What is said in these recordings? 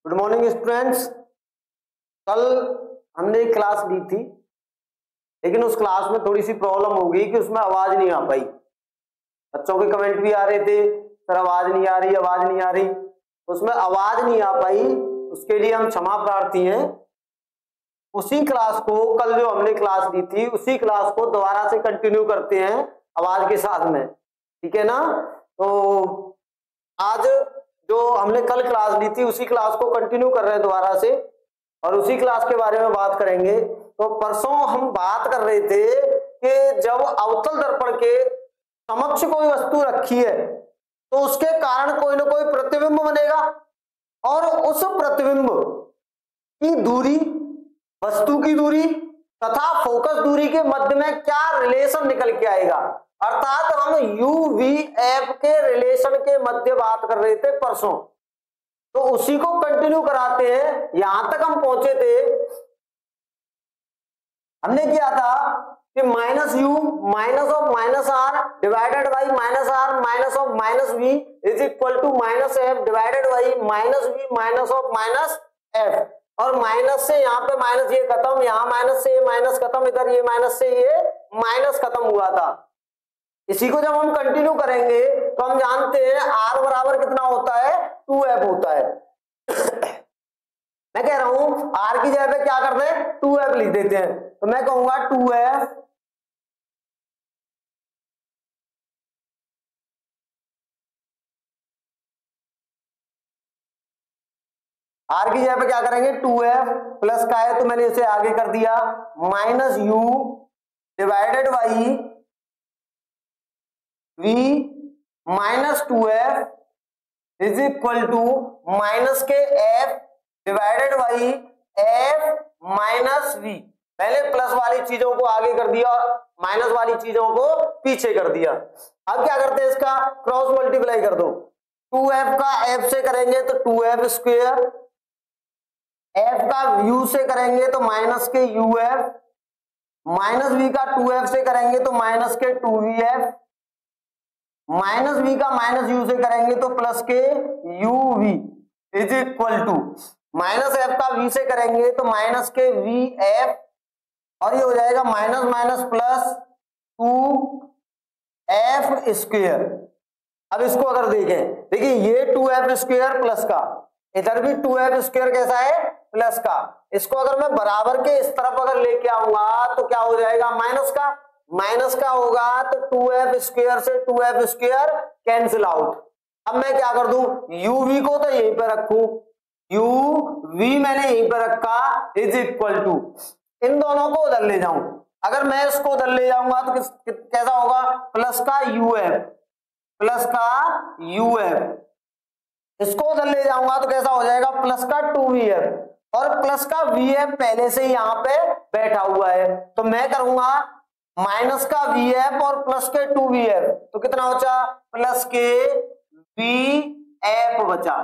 Good morning students. कल हमने एक क्लास ली थी, लेकिन उस क्लास में थोड़ी सी प्रॉब्लम हो गई कि उसमें आवाज नहीं आ पाई। बच्चों के कमेंट भी आ रहे थे, सर आवाज नहीं आ रही, आवाज नहीं आ रही। उसमें आवाज नहीं आ पाई, उसके लिए हम क्षमा प्रार्थी हैं। उसी क्लास को, कल जो हमने क्लास ली थी, उसी क्लास को दोबारा से कंटिन्यू करते हैं आवाज के साथ में, ठीक है ना। तो आज जो हमने कल क्लास ली थी उसी क्लास को कंटिन्यू कर रहे हैं दोबारा से, और उसी क्लास के बारे में बात करेंगे। तो परसों हम बात कर रहे थे कि जब अवतल दर्पण के समक्ष कोई वस्तु रखी है तो उसके कारण कोई ना कोई प्रतिबिंब बनेगा, और उस प्रतिबिंब की दूरी, वस्तु की दूरी तथा फोकस दूरी के मध्य में क्या रिलेशन निकल के आएगा। अर्थात हम UVF के रिलेशन के मध्य बात कर रहे थे परसों, तो उसी को कंटिन्यू कराते हैं। यहां तक हम पहुंचे थे, हमने किया था कि minus u minus of minus r divided by minus r minus of minus v is equal to minus f divided by minus v minus of minus f. और माइनस से यहाँ पे माइनस ये खत्म, यहाँ माइनस से ये माइनस खत्म, इधर ये माइनस से ये माइनस खत्म हुआ था। इसी को जब हम कंटिन्यू करेंगे तो हम जानते हैं R बराबर कितना होता है, 2F होता है। मैं कह रहा हूं R की जगह पे क्या करते हैं, 2F लिख देते हैं। तो मैं कहूंगा 2F R की जगह पे क्या करेंगे, 2F प्लस का है तो मैंने इसे आगे कर दिया minus U divided by V minus 2F is equal to minus के F divided by F minus V। पहले प्लस वाली चीजों को आगे कर दिया और माइनस वाली चीजों को पीछे कर दिया। अब क्या करते हैं, इसका क्रॉस मल्टीप्लाई कर दो। 2F का F से करेंगे तो 2F स्क्वायर, F का U से करेंगे तो माइनस के UF, माइनस V का 2F से करेंगे तो माइनस के 2VF, माइनस V का माइनस U से करेंगे तो प्लस के UV is equal to minus F का V से करेंगे तो माइनस के VF, और ये हो जाएगा minus minus plus 2F square. अब इसको अगर देखें, देखिए ये 2F स्क्वायर प्लस का, इधर भी 2F स्क्वायर कैसा है, प्लस का। इसको अगर मैं बराबर के इस तरफ अगर लेके आऊंगा तो क्या हो जाएगा, माइनस का। माइनस का होगा तो 2F स्क्वायर से 2F स्क्वायर कैंसिल आउट। अब मैं क्या कर दूं, UV को तो यहीं पे रखूं, UV मैंने यहीं पे रखा इज इक्वल टू, इन दोनों को उधर ले जाऊं। अगर मैं इसको उधर ले जाऊंगा तो कैसा होगा, प्लस का UF, प्लस का UF। इसको उधर ले जाऊंगा तो कैसा हो जाएगा, प्लस का 2VF, और प्लस का VF पहले से यहां पे बैठा हुआ है। तो मैं करूंगा माइनस का VF और प्लस के 2VF, तो कितना बचा, प्लस के VF बचा।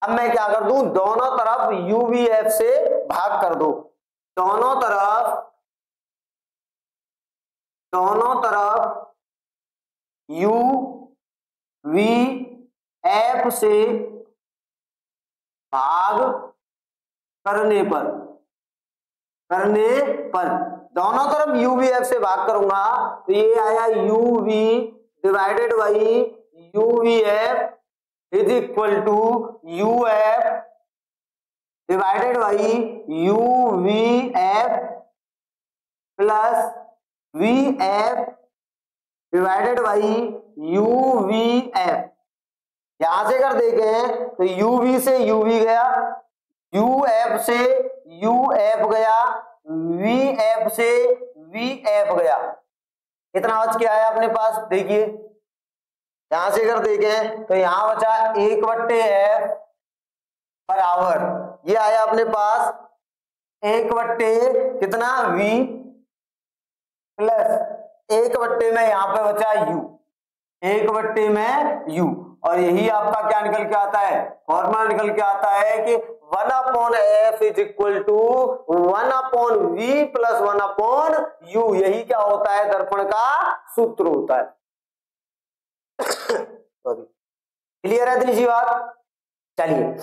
अब मैं क्या कर दूं, दोनों तरफ UVF से भाग कर दो, दोनों तरफ UVF से भाग करने पर दोनों तरफ UVF से भाग करूंगा तो ये आया UV divided by UVF is equal to UF divided by UVF plus VF divided by UVF। यहां से अगर देखें तो UV से UV गया, UF से UF गया, VF से VF गया। कितना बच के आया अपने पास, देखिए यहां से अगर देखें तो यहां बचा 1/F बराबर, ये आया अपने पास 1/ कितना V प्लस 1/ में यहां पे बचा U, 1/ में U। और यही आपका क्या निकल के आता है, फॉर्मूला निकल के आता है कि 1/F is equal to 1/V plus 1/U। यही क्या होता है, दर्पण का सूत्र होता है। क्लियर है इतनी सी बात। चलिए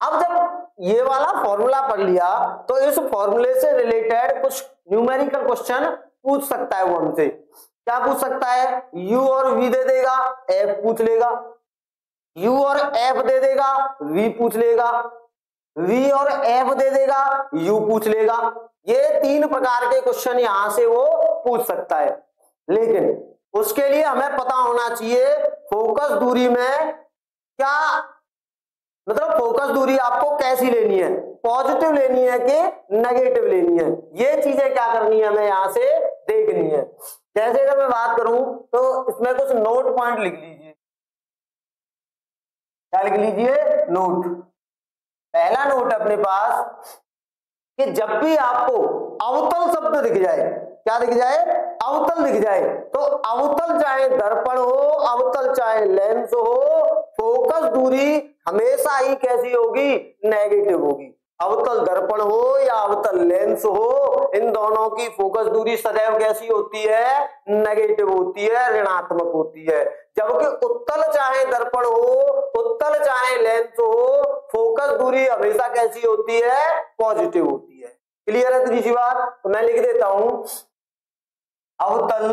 अब जब ये वाला फॉर्मूला पढ़ लिया तो इस फॉर्मूले से रिलेटेड कुछ न्यूमेरिकल क्वेश्चन पूछ सकता है वो हमसे। क्या पूछ सकता है? u और v दे देगा, f पूछ लेगा, u और f दे देगा, v पूछ लेगा, v और f दे देगा, u पूछ लेगा। ये 3 प्रकार के क्वेश्चन यहां से वो पूछ सकता है। लेकिन उसके लिए हमें पता होना चाहिए फोकस दूरी में क्या, मतलब फोकस दूरी आपको कैसी लेनी है, पॉजिटिव लेनी है कि नेगेटिव लेनी है, ये चीजें क्या करनी है हमें यहां से देखनी है। जैसे अगर मैं बात करूं तो इसमें कुछ नोट पॉइंट लिख लीजिए। क्या लिख लीजिए? नोट। पहला नोट अपने पास कि जब भी आपको अवतल शब्द दिख जाए, क्या दिख जाए? अवतल दिख जाए, तो अवतल चाहे दर्पण हो, अवतल चाहे लेंस हो, फोकस दूरी हमेशा ही कैसी होगी? नेगेटिव होगी। अवतल दर्पण हो या अवतल लेंस हो, इन दोनों की फोकस दूरी सदैव कैसी होती है? नेगेटिव होती है, ऋणात्मक होती है। जबकि उत्तल चाहे दर्पण हो, उत्तल चाहे लेंस हो, फोकस दूरी हमेशा कैसी होती है? पॉजिटिव होती है। क्लियर है तीसरी बात? तो मैं लिख देता हूं अवतल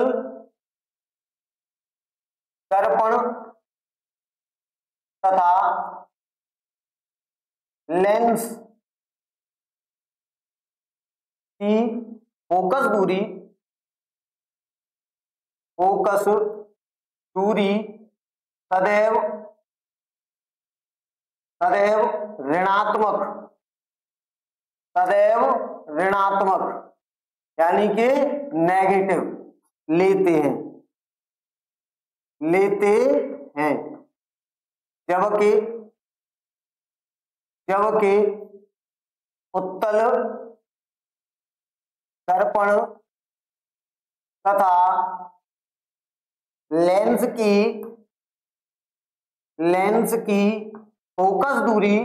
दर्पण तथा लेंस की फोकस दूरी सदैव ऋणात्मक यानी कि नेगेटिव लेते हैं। जबकि उत्तल दर्पण तथा लेंस की फोकस दूरी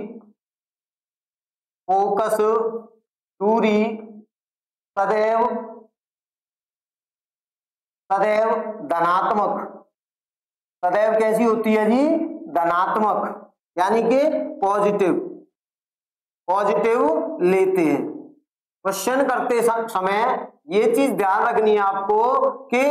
सदैव धनात्मक, सदैव कैसी होती है जी? धनात्मक यानी कि पॉजिटिव लेते हैं। क्वेश्चन करते समय ये चीज ध्यान रखनी है आपको कि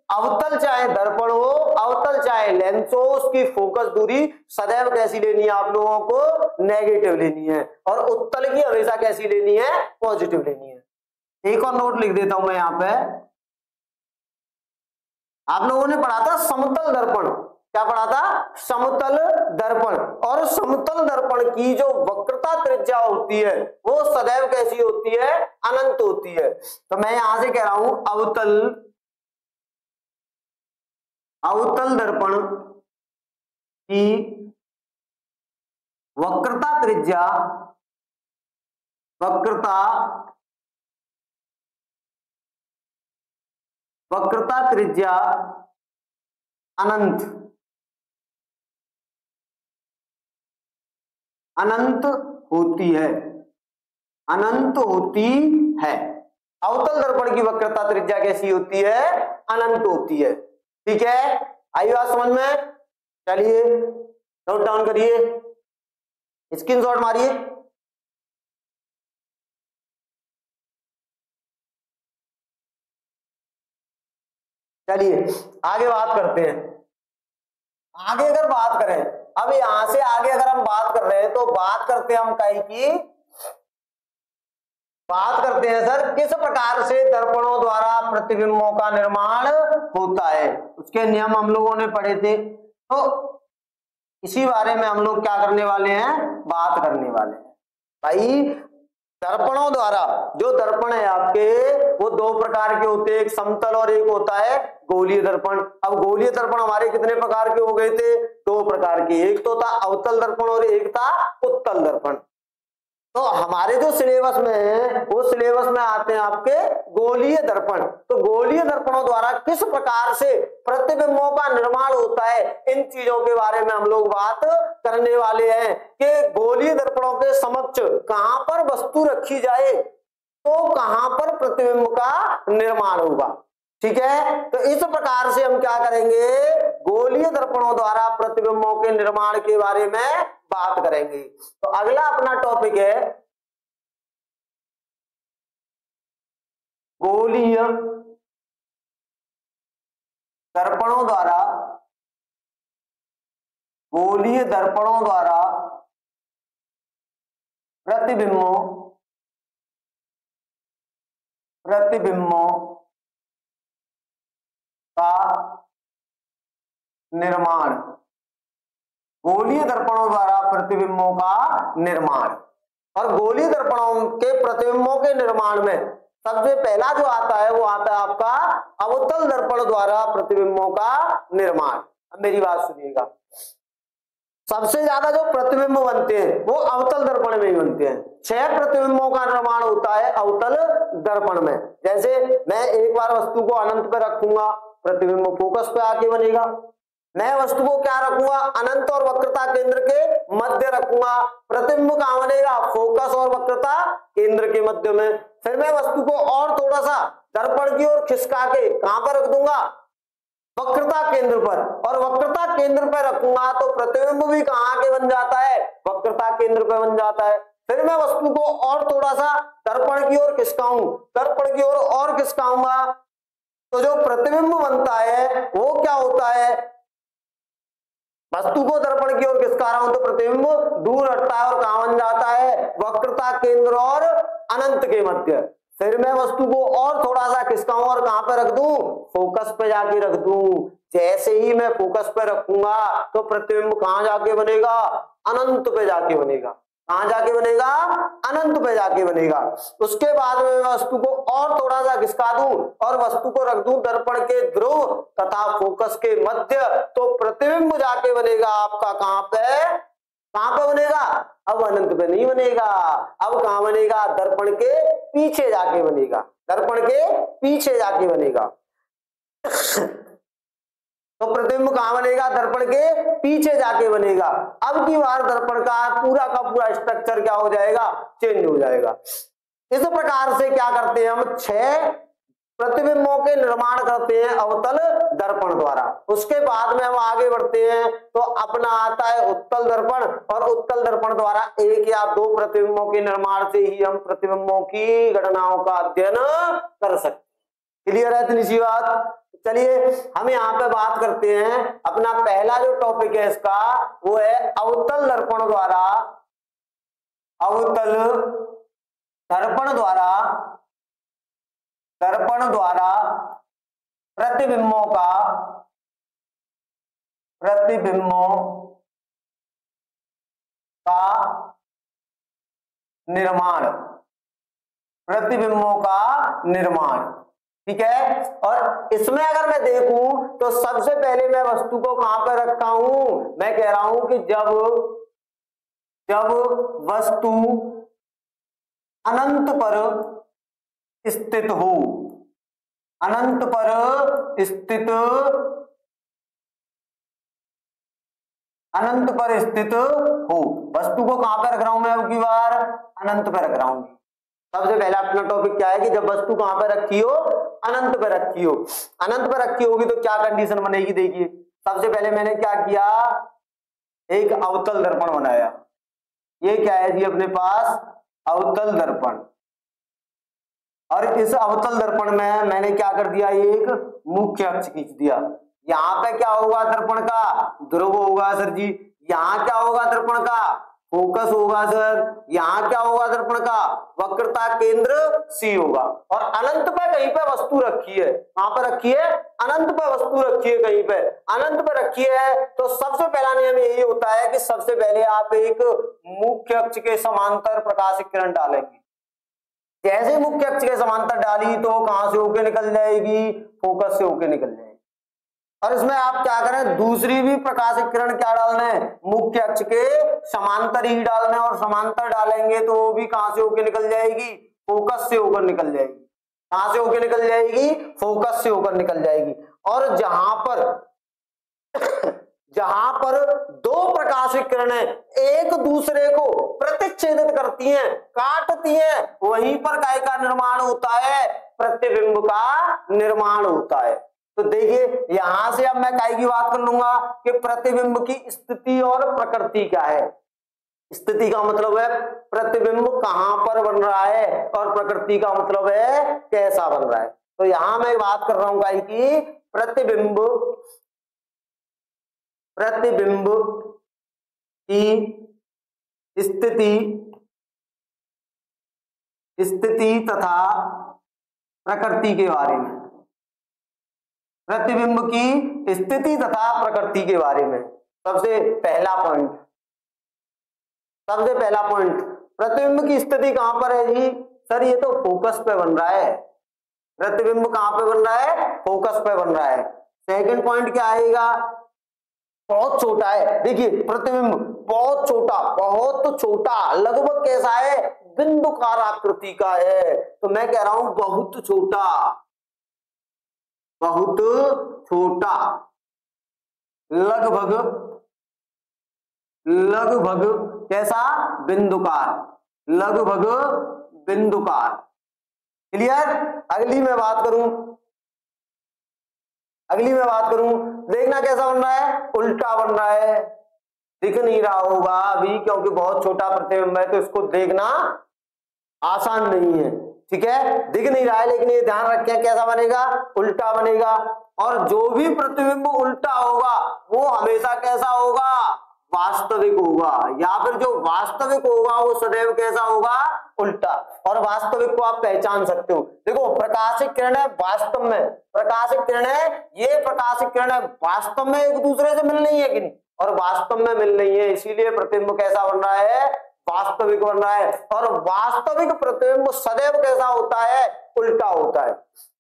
अवतल चाहे दर्पण हो, अवतल चाहे लेंस हो, उसकी फोकस दूरी सदैव कैसी लेनी है आप लोगों को? नेगेटिव लेनी है। और उत्तल की हमेशा कैसी लेनी है? पॉजिटिव लेनी है। एक और नोट लिख देता हूं मैं यहां पे। आप लोगों ने पढ़ा था समतल दर्पण। क्या पढ़ा था? समतल दर्पण। और समतल दर्पण की जो वक्रता त्रिज्या होती है वो सदैव कैसी होती है? अनंत होती है। तो मैं यहां से कह रहा हूं अवतल दर्पण की वक्रता त्रिज्या अनंत होती है। अवतल दर्पण की वक्रता त्रिज्या कैसी होती है? अनंत होती है। ठीक है, आई बात समझ में? चलिए नोट डाउन करिए, स्क्रीनशॉट मारिए। चलिए आगे बात करते हैं। आगे अगर बात करें, अब यहां से आगे अगर हम बात कर रहे हैं तो बात करते हैं हम कहीं की बात करते हैं सर किस प्रकार से दर्पणों द्वारा प्रतिबिंबों का निर्माण होता है, उसके नियम हम लोगों ने पढ़े थे। तो इसी बारे में हम लोग क्या करने वाले हैं? बात करने वाले हैं। भाई दर्पणों द्वारा, जो दर्पण है आपके वो 2 प्रकार के होते हैं, एक समतल और एक होता है गोलीय दर्पण। अब गोलीय दर्पण हमारे कितने प्रकार के हो गए थे? 2 प्रकार के, एक तो था अवतल दर्पण और एक था उत्तल दर्पण। तो हमारे जो सिलेबस में है वो सिलेबस में आते हैं आपके गोलीय दर्पण। तो गोलीय दर्पणों द्वारा किस प्रकार से प्रतिबिंबों का निर्माण होता है, इन चीजों के बारे में हम लोग बात करने वाले हैं कि गोलीय दर्पणों के समक्ष कहां पर वस्तु रखी जाए तो कहां पर प्रतिबिंब का निर्माण होगा। ठीक है, तो इस प्रकार से हम क्या करेंगे? गोलीय दर्पणों द्वारा प्रतिबिंबों के निर्माण के बारे में बात करेंगे। तो अगला अपना टॉपिक है गोलीय दर्पणों द्वारा प्रतिबिंबों का निर्माण। गोलीय दर्पणों द्वारा प्रतिबिंबों का निर्माण। और गोलीय दर्पणों के प्रतिबिंबों के निर्माण में सबसे पहला जो आता है वो आता है आपका अवतल दर्पण द्वारा प्रतिबिंबों का निर्माण। अब मेरी बात सुनिएगा, सबसे ज्यादा जो प्रतिबिंब बनते हैं वो अवतल दर्पण में ही बनते हैं। 6 प्रतिबिंबों का निर्माण होता है अवतल दर्पण में। जैसे मैं एक बार वस्तु को अनंत पे रखूंगा, प्रतिबिंब फोकस पे आके बनेगा। मैं वस्तु को क्या रखूंगा, अनंत और वक्रता केंद्र के मध्य रखूंगा, प्रतिबिंब कहां बनेगा, फोकस और वक्रता केंद्र के मध्य में। फिर मैं वस्तु को और थोड़ा सा दर्पण की ओर खिसका के कहां पर रख दूंगा, वक्रता केंद्र पर, और वक्रता केंद्र पर रखूंगा तो प्रतिबिंब भी कहां के बन जाता है, वक्रता केंद्र पर बन जाता है। फिर मैं वस्तु को और थोड़ा सा दर्पण की ओर खिसकाऊं, दर्पण की ओर और खिसकाऊंगा तो जो प्रतिबिंब बनता है वो क्या होता है, वस्तु को दर्पण की ओर खिसका रहा हूं तो प्रतिबिंब दूर हटता है और कहां बन जाता है, वक्रता केंद्र और अनंत के मध्य। फिर मैं वस्तु को और थोड़ा सा खिसकाऊं और कहां पे रख दूं, फोकस पे जाके रख दूं। जैसे ही मैं फोकस पे रखूंगा तो प्रतिबिंब कहां जाके बनेगा, अनंत पे जाके बनेगा। कहां जाके बनेगा, अनंत पे जाके बनेगा। उसके बाद में मैं वस्तु को और थोड़ा सा खिसका दूं और वस्तु को रख दूं दर्पण के ध्रुव तथा फोकस के मध्य, तो प्रतिबिंब जाके बनेगा आपका कहां पे बनेगा, अब अनंत पे नहीं बनेगा, अब कहां बनेगा, दर्पण के पीछे जाके बनेगा, दर्पण के पीछे जाके बनेगा। तो प्रतिबिंब कहां बनेगा, दर्पण के पीछे जाके बनेगा। अब की बार दर्पण का पूरा स्ट्रक्चर क्या हो जाएगा, चेंज हो जाएगा। इस प्रकार से क्या करते हैं हम, 6 प्रतिबिंबों के निर्माण करते हैं अवतल दर्पण द्वारा। उसके बाद में हम आगे बढ़ते हैं तो अपना आता है उत्तल दर्पण, और उत्तल दर्पण द्वारा 1 या 2 प्रतिबिंबों के निर्माण से ही हम प्रतिबिंबों की गणनाओं का अध्ययन कर सकते हैं। क्लियर है इतनी सी बात। चलिए हम यहाँ पे बात करते हैं, अपना पहला जो टॉपिक है इसका वो है अवतल दर्पण द्वारा प्रतिबिंबों का निर्माण, प्रतिबिंबों का निर्माण। ठीक है, और इसमें अगर मैं देखूं तो सबसे पहले मैं वस्तु को कहां पर रखा हूं, मैं कह रहा हूं कि जब वस्तु अनंत पर स्थित हो, अनंत पर स्थित हो, वस्तु को कहां पर रख रहा हूं मैं, अब की बार अनंत पर रख रहा हूं। सबसे पहला अपना टॉपिक क्या है कि जब वस्तु कहां पर रखी हो, अनंत पर रखी हो। अनंत पर रखी होगी तो क्या कंडीशन बनेगी, देखिए सबसे पहले मैंने क्या किया, एक अवतल दर्पण बनाया। ये क्या है जी अपने पास, अवतल दर्पण। और इस अवतल दर्पण में मैंने क्या कर दिया, एक मुख्य अक्ष खींच दिया। यहाँ पे क्या होगा, दर्पण का ध्रुव होगा सर जी। यहाँ क्या होगा, दर्पण का फोकस होगा सर। यहाँ क्या होगा, दर्पण का वक्रता केंद्र सी होगा। और अनंत पे कहीं पे वस्तु रखी है, कहां पर रखी है, अनंत पे वस्तु रखी है, कहीं पे अनंत पे रखी है। तो सबसे पहला नियम यही होता है कि सबसे पहले आप एक मुख्य अक्ष के समांतर प्रकाशित किरण डालेंगे। जैसे मुख्य अक्ष के समांतर डाली तो कहां से होके निकल जाएगी, फोकस से होके निकल जाएगी। और इसमें आप क्या करें, दूसरी भी प्रकाशित किरण क्या डालना है, मुख्य अक्ष के समांतर ही डालना है। और समांतर डालेंगे तो वो भी कहां से होकर निकल जाएगी, फोकस से होकर निकल जाएगी। कहां से होकर निकल जाएगी, फोकस से होकर निकल जाएगी। और जहां पर 2 प्रकाशित किरणें एक दूसरे को प्रतिच्छेदित करती हैं, काटती हैं, वहीं पर काय का निर्माण होता है, प्रतिबिंब का निर्माण होता है। तो देखिए यहां से अब मैं काय की बात कर लूंगा कि प्रतिबिंब की स्थिति और प्रकृति क्या है। स्थिति का मतलब है प्रतिबिंब कहां पर बन रहा है, और प्रकृति का मतलब है कैसा बन रहा है। तो यहां मैं बात कर रहा हूं गाइस कि प्रतिबिंब की स्थिति तथा प्रकृति के बारे में, प्रतिबिंब की स्थिति तथा प्रकृति के बारे में। सबसे पहला पॉइंट प्रतिबिंब की स्थिति कहां पर है जी? सर ये तो फोकस पे बन रहा है। प्रतिबिंब कहां पे बन रहा है? फोकस पे बन रहा है। सेकंड पॉइंट क्या आएगा? बहुत छोटा है। देखिए प्रतिबिंब बहुत छोटा, लगभग कैसा है? बिंदुकार आकृति का है। तो मैं कह रहा हूं बहुत छोटा, लगभग कैसा? बिंदुकार। क्लियर? अगली मैं बात करूं, देखना कैसा बन रहा है? उल्टा बन रहा है। दिख नहीं रहा होगा अभी क्योंकि बहुत छोटा प्रतिबिंब है, तो इसको देखना आसान नहीं है। ठीक है, दिख नहीं रहा है, लेकिन ये ध्यान रखें कैसा बनेगा? उल्टा बनेगा। और जो भी प्रतिबिंब उल्टा होगा वो हमेशा कैसा होगा? वास्तविक होगा। या फिर जो वास्तविक होगा वो सदैव कैसा होगा? उल्टा। और वास्तविक को आप पहचान सकते हो। देखो प्रकाशिक किरणें वास्तव में, ये प्रकाशिक किरणें वास्तव में एक दूसरे से मिल रही है कि नहीं? और वास्तव में मिल रही है, इसीलिए प्रतिबिंब कैसा बन रहा है? वास्तविक बन रहा है। और वास्तविक प्रतिबिंब सदैव कैसा होता है? उल्टा होता है।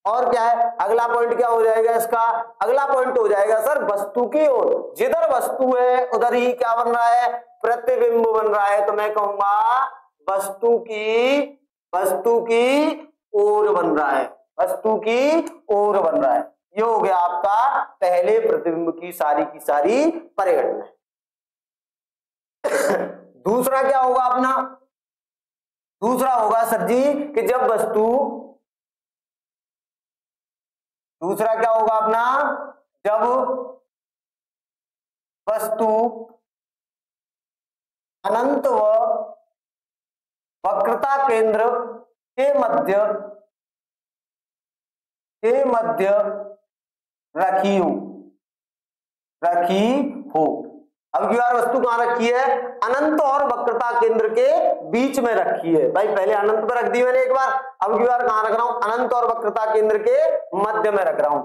और क्या है अगला पॉइंट? क्या हो जाएगा इसका? अगला पॉइंट हो जाएगा सर वस्तु की ओर। जिधर वस्तु है उधर ही क्या बन रहा है? प्रतिबिंब बन रहा है। तो मैं कहूंगा वस्तु की ओर बन रहा है, ये हो गया आपका पहले प्रतिबिंब की सारी परिघटना। दूसरा क्या होगा अपना? दूसरा होगा सर जी कि जब वस्तु, दूसरा क्या होगा अपना? जब वस्तु अनंत व वक्रता केंद्र के मध्य रखी हो। अब की बार वस्तु कहां रखी है? अनंत और वक्रता केंद्र के बीच में रखी है। भाई पहले अनंत पर रख दी मैंने एक बार, अब की बार कहां रख रहा हूं? अनंत और वक्रता केंद्र के मध्य में रख रहा हूं।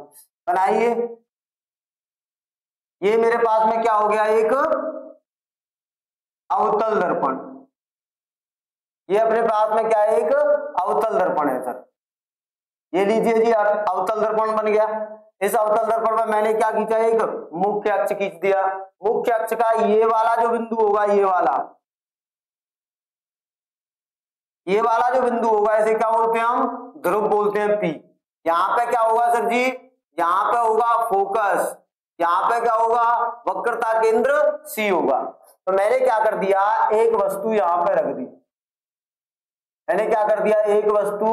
बनाइए, ये मेरे पास में क्या हो गया? एक अवतल दर्पण। ये अपने पास में क्या है? एक अवतल दर्पण है सर। ये लीजिए जी अवतल दर्पण बन गया। इस अवतल दर्पण में मैंने क्या खींचा? एक मुख्य अक्ष खींच दिया। मुख्य अक्ष का ये वाला जो बिंदु होगा, ये वाला जो बिंदु होगा, इसे क्या बोलते हैं हम? ध्रुव बोलते हैं, P। यहाँ पे क्या होगा सर जी? यहाँ पे होगा फोकस, यहाँ पे क्या होगा? वक्रता केंद्र C होगा। तो मैंने क्या कर दिया? एक वस्तु यहाँ पे रख दी। एक वस्तु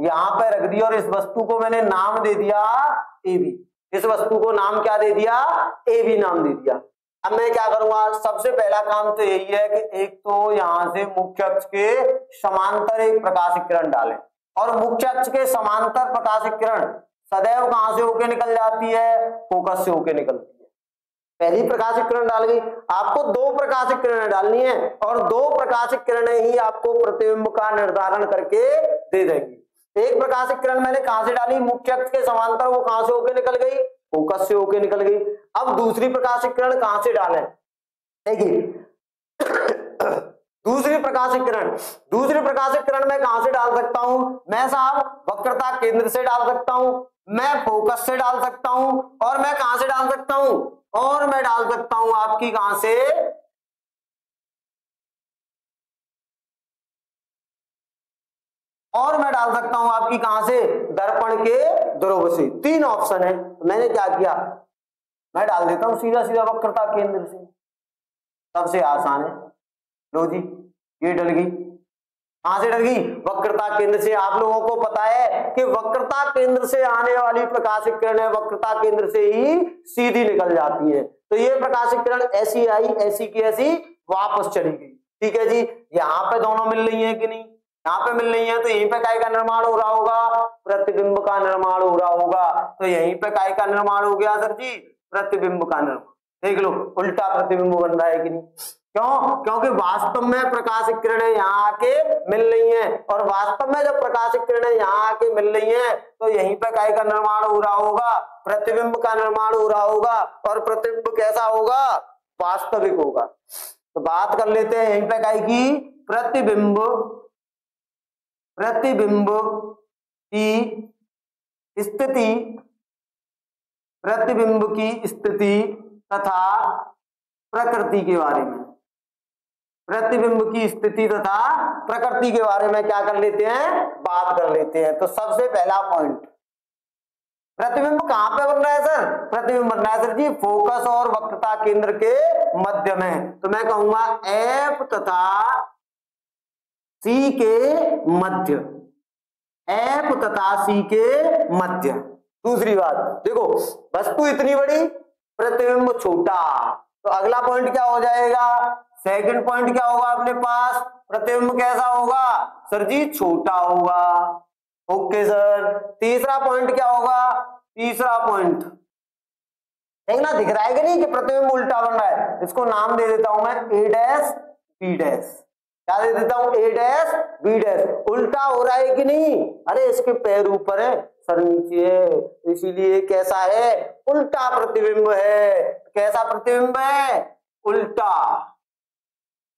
यहां पे रख दी और इस वस्तु को मैंने नाम दे दिया AB। इस वस्तु को नाम क्या दे दिया? AB नाम दे दिया। अब मैं क्या करूंगा? सबसे पहला काम तो यही है कि एक तो यहां से मुख्य अक्ष के समांतर एक प्रकाशिक किरण डालें। और मुख्य अक्ष के समांतर प्रकाशिक किरण सदैव कहां से होके निकल जाती है? फोकस से होके निकलती है। पहली प्रकाशिक किरण डाल गई। आपको दो प्रकाशिक किरणें डालनी है और दो प्रकाशिक किरणें ही आपको प्रतिबिंब का निर्धारण करके दे देंगी। एक प्रकाशिक किरण मैंने कहां से डाली? मुख्य अक्ष के समांतर, वो कहां से होके निकल गई? फोकस से होके निकल गई। अब दूसरी प्रकाशिक किरण कहां से डालें? देखिए दूसरी प्रकाशिक किरण मैं कहां से डाल सकता हूं? मैं साहब वक्रता केंद्र से डाल सकता हूं, मैं फोकस से डाल सकता हूं, और मैं कहां से डाल सकता हूं? और मैं डाल सकता हूं आपकी कहां से? और मैं डाल सकता हूं आपकी कहां से? दर्पण के ध्रुव से। तीन ऑप्शन है। मैंने क्या किया? मैं डाल देता हूं सीधा सीधा वक्रता केंद्र से, सबसे आसान है। लो जी, ये डल गई। कहां से डल गई? वक्रता केंद्र से। आप लोगों को पता है कि वक्रता केंद्र से आने वाली प्रकाशिक किरणें वक्रता केंद्र से ही सीधी निकल जाती है। तो ये प्रकाशिक किरण ऐसी आई, ऐसी की ऐसी वापस चली गई। ठीक है जी, यहाँ पे दोनों मिल रही है कि नहीं, यहाँ पे मिल रही है, तो यहीं पे काय का निर्माण हो रहा होगा, प्रतिबिंब का निर्माण हो रहा होगा। तो यहीं पे काय का निर्माण हो गया सर जी, प्रतिबिंब का निर्माण। देख लो उल्टा प्रतिबिंब बन रहा है कि नहीं, क्यों? क्योंकि वास्तव में प्रकाशित किरणें यहाँ आके मिल रही हैं, और वास्तव में जब प्रकाशित किरणें यहाँ आके मिल रही हैं तो यहीं पे काय का निर्माण हो रहा होगा, प्रतिबिंब का निर्माण हो रहा होगा। और प्रतिबिंब कैसा होगा? वास्तविक होगा। तो बात कर लेते हैं यहीं पे काय की, प्रतिबिंब की स्थिति, प्रतिबिंब की स्थिति तथा प्रकृति के बारे में, प्रतिबिंब की स्थिति तथा प्रकृति के बारे में क्या कर लेते हैं, बात कर लेते हैं। तो सबसे पहला पॉइंट, प्रतिबिंब कहां पे बन रहा है सर? प्रतिबिंब बन रहा है सर जी फोकस और वक्रता केंद्र के मध्य में। तो मैं कहूंगा एफ तथा सी के मध्य, एफ तथा सी के मध्य। दूसरी बात देखो, वस्तु इतनी बड़ी, प्रतिबिंब छोटा, तो अगला पॉइंट क्या हो जाएगा? सेकंड पॉइंट क्या होगा अपने पास? प्रतिबिंब कैसा होगा सर जी? छोटा होगा। Okay sir. तीसरा पॉइंट क्या होगा? तीसरा पॉइंट देखना, दिख रहा है कि नहीं कि प्रतिबिंब उल्टा बन रहा है? इसको नाम दे देता हूं मैं ए डैश बी डैश। क्या दे देता हूं? ए डैश बी डैश। उल्टा हो रहा है कि नहीं? अरे इसके पैर ऊपर है, सर नीचे है, इसीलिए कैसा है? उल्टा प्रतिबिंब है। कैसा प्रतिबिंब है? उल्टा।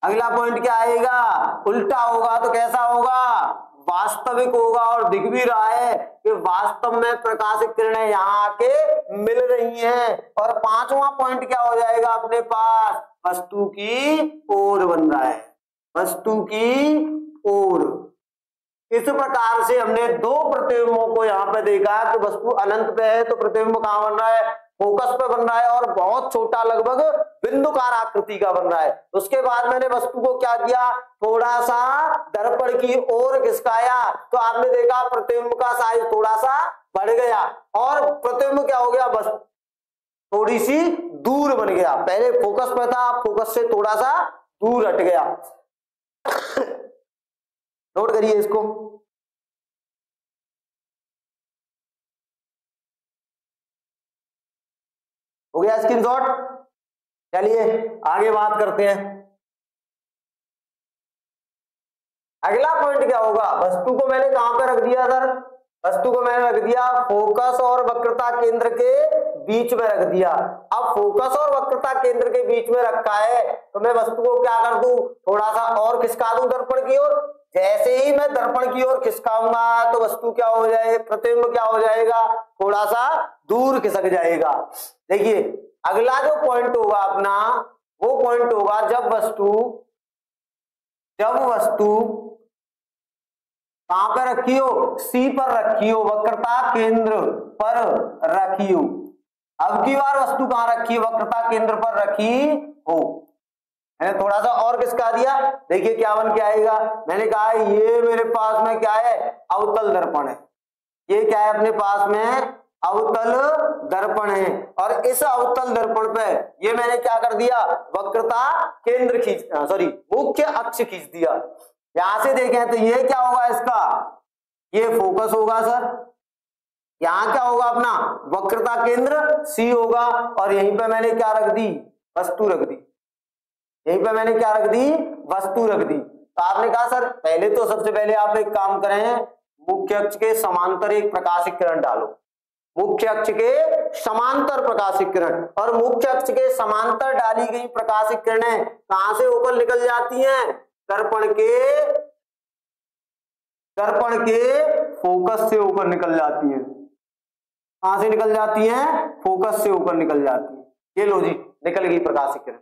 अगला पॉइंट क्या आएगा? उल्टा होगा तो कैसा होगा? वास्तविक होगा। और दिख भी रहा है कि वास्तव में प्रकाशित किरणें यहाँ आके मिल रही हैं। और पांचवा पॉइंट क्या हो जाएगा अपने पास? वस्तु की ओर बन रहा है, वस्तु की ओर। इस प्रकार से हमने दो प्रतिबिंबों को यहाँ पे देखा कि वस्तु अनंत पे है तो प्रतिबिंब कहाँ बन रहा है? फोकस पे बन रहा है, और बहुत छोटा, लगभग बिंदुकार आकृति का बन रहा है। उसके बाद मैंने वस्तु को क्या किया? थोड़ा सा दर्पण की ओर खिसकाया, तो आपने देखा प्रतिबिंब का साइज थोड़ा सा बढ़ गया, और प्रतिबिंब क्या हो गया? बस थोड़ी सी दूर बन गया। पहले फोकस पे था, फोकस से थोड़ा सा दूर हट गया। नोट करिए इसको। हो गया स्क्रीनशॉट? चलिए आगे बात करते हैं। अगला पॉइंट क्या होगा? वस्तु को मैंने कहां पे रख दिया सर? वस्तु को मैंने रख दिया फोकस और वक्रता केंद्र के बीच में रख दिया। अब फोकस और वक्रता केंद्र के बीच में रखा है, तो मैं वस्तु को क्या कर दूं? थोड़ा सा और खिसका दूं दर्पण की ओर। जैसे ही मैं दर्पण की ओर खिसकाऊंगा तो वस्तु क्या हो जाए? प्रतिबिंब क्या हो जाएगा? थोड़ा सा दूर खिसक जाएगा। देखिए अगला जो पॉइंट होगा अपना, वो पॉइंट होगा जब वस्तु कहां पर रखी हो? सी पर रखी हो, वक्रता केंद्र पर रखी हो। अब की बार वस्तु कहां रखी है? वक्रता केंद्र पर रखी हो। मैंने थोड़ा सा और खिसका दिया, देखिए क्या बन के आएगा? मैंने कहा ये मेरे पास में क्या है? अवतल दर्पण है। ये क्या है अपने पास में? अवतल दर्पण है। और इस अवतल दर्पण पे ये मैंने क्या कर दिया? वक्रता केंद्र खींच, सॉरी मुख्य अक्ष खींच दिया। यहां से देखें तो ये क्या होगा इसका? ये फोकस होगा सर। यहां क्या होगा अपना? वक्रता केंद्र सी होगा, और यहीं पे मैंने क्या रख दी? वस्तु रख दी। यहीं पे मैंने क्या रख दी? वस्तु रख दी। तो आपने कहा सर पहले तो सबसे पहले आप एक काम करें, मुख्य अक्ष के समांतर एक प्रकाशित किरण डालो। मुख्य अक्ष के समांतर प्रकाशित किरण, और मुख्य अक्ष के समांतर डाली गई प्रकाशित किरणें कहां से होकर निकल जाती हैं? दर्पण के फोकस से होकर निकल जाती हैं। कहां से निकल जाती हैं? फोकस से होकर निकल जाती है। ये लो जी, निकल गई प्रकाशित किरण।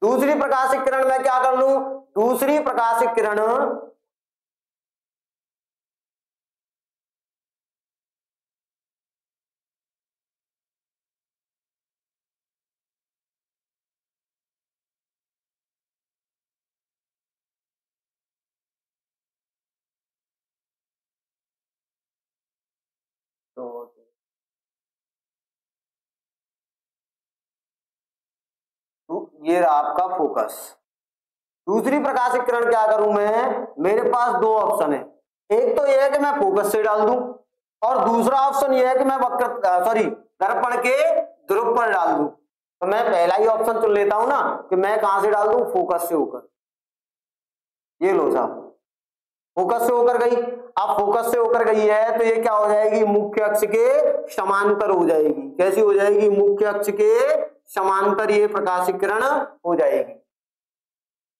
दूसरी प्रकाशित किरण मैं क्या कर लूं? दूसरी प्रकाशित किरण तो ये रहा आपका फोकस। दूसरी प्रकाशित किरण क्या करूं मैं, मेरे पास दो ऑप्शन है, एक तो यह है कि मैं फोकस से डाल दूं और दूसरा ऑप्शन यह है कि मैं दर्पण के ध्रुव पर डाल दूं। तो मैं पहला ही ऑप्शन चुन लेता हूं ना कि मैं कहां से डाल दूं, फोकस से होकर। ये लो साहब, फोकस से होकर गई। अब फोकस से होकर गई है तो ये क्या हो जाएगी, मुख्य अक्ष के समांतर हो जाएगी। कैसी हो जाएगी, मुख्य अक्ष के समांतर ये प्रकाशित किरण हो जाएगी।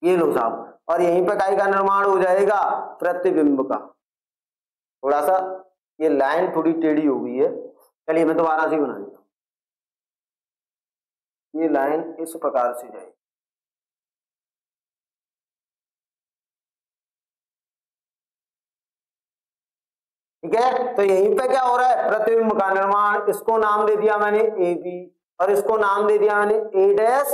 ये लो साहब, और यहीं पर काय का निर्माण हो जाएगा, प्रतिबिंब का। थोड़ा सा ये लाइन थोड़ी टेढ़ी हो गई है, चलिए मैं दोबारा से बना देता हूं। ये लाइन इस प्रकार से जाएगी, ठीक है। तो यहीं पे क्या हो रहा है, प्रतिबिंब का निर्माण। इसको नाम दे दिया मैंने ए बी और इसको नाम दे दिया मैंने ए डैश